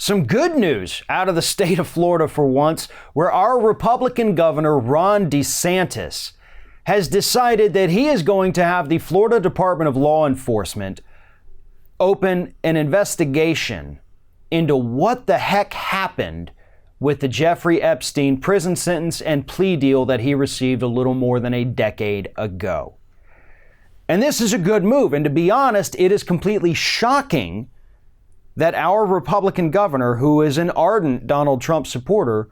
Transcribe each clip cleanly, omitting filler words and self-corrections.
Some good news out of the state of Florida for once, where our Republican governor, Ron DeSantis, has decided that he is going to have the Florida Department of Law Enforcement open an investigation into what the heck happened with the Jeffrey Epstein prison sentence and plea deal that he received a little more than a decade ago. And this is a good move. And to be honest, it is completely shocking that our Republican governor, who is an ardent Donald Trump supporter,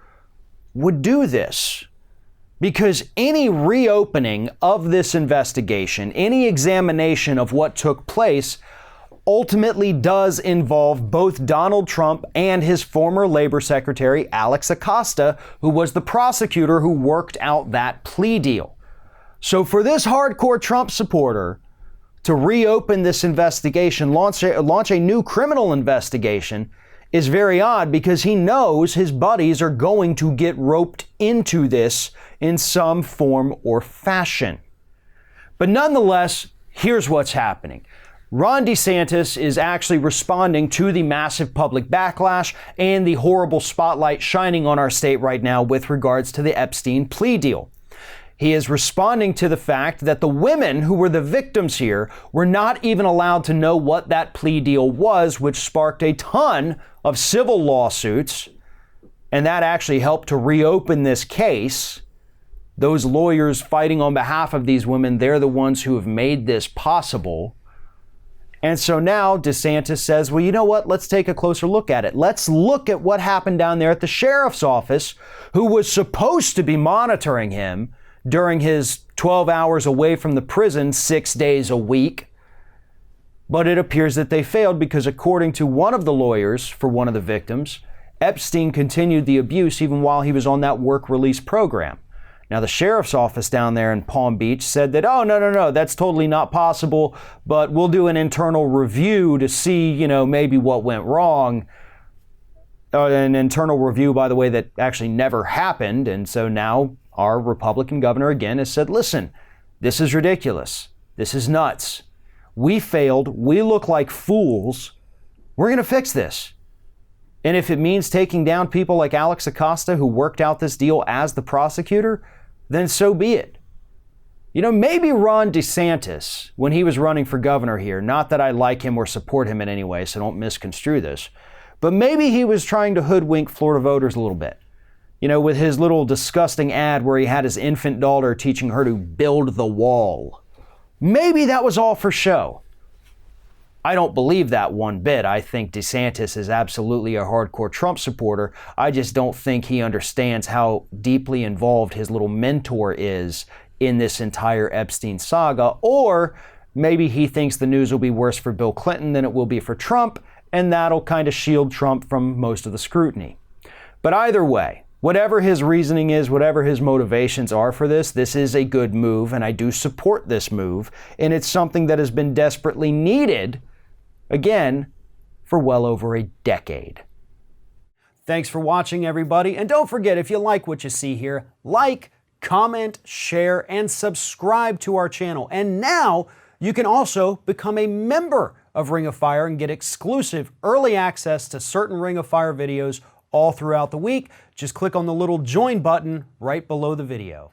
would do this. Because any reopening of this investigation, any examination of what took place, ultimately does involve both Donald Trump and his former labor secretary, Alex Acosta, who was the prosecutor who worked out that plea deal. So for this hardcore Trump supporter to reopen this investigation, launch a new criminal investigation, is very odd, because he knows his buddies are going to get roped into this in some form or fashion. But nonetheless, here's what's happening. Ron DeSantis is actually responding to the massive public backlash and the horrible spotlight shining on our state right now with regards to the Epstein plea deal. He is responding to the fact that the women who were the victims here were not even allowed to know what that plea deal was, which sparked a ton of civil lawsuits, and that actually helped to reopen this case. Those lawyers fighting on behalf of these women, they're the ones who have made this possible. And so now DeSantis says, well, you know what? Let's take a closer look at it. Let's look at what happened down there at the sheriff's office, who was supposed to be monitoring him during his 12 hours away from the prison 6 days a week. But it appears that they failed, because according to one of the lawyers for one of the victims, Epstein continued the abuse even while he was on that work release program. Now, the sheriff's office down there in Palm Beach said that, oh, no, that's totally not possible, but we'll do an internal review to see, maybe what went wrong. An internal review, by the way, that actually never happened. And so now our Republican governor again has said, listen, this is ridiculous. This is nuts. We failed. We look like fools. We're going to fix this. And if it means taking down people like Alex Acosta, who worked out this deal as the prosecutor, then so be it. Maybe Ron DeSantis, when he was running for governor here, not that I like him or support him in any way, so don't misconstrue this, but maybe he was trying to hoodwink Florida voters a little bit. With his little disgusting ad where he had his infant daughter teaching her to build the wall. Maybe that was all for show. I don't believe that one bit. I think DeSantis is absolutely a hardcore Trump supporter. I just don't think he understands how deeply involved his little mentor is in this entire Epstein saga. Or maybe he thinks the news will be worse for Bill Clinton than it will be for Trump, and that'll kind of shield Trump from most of the scrutiny. But either way, whatever his reasoning is, whatever his motivations are for this is a good move, and I do support this move, and it's something that has been desperately needed, again, for well over a decade. Thanks for watching, everybody, and don't forget, if you like what you see here, like, comment, share, and subscribe to our channel. And now you can also become a member of Ring of Fire and get exclusive early access to certain Ring of Fire videos all throughout the week. Just click on the little join button right below the video.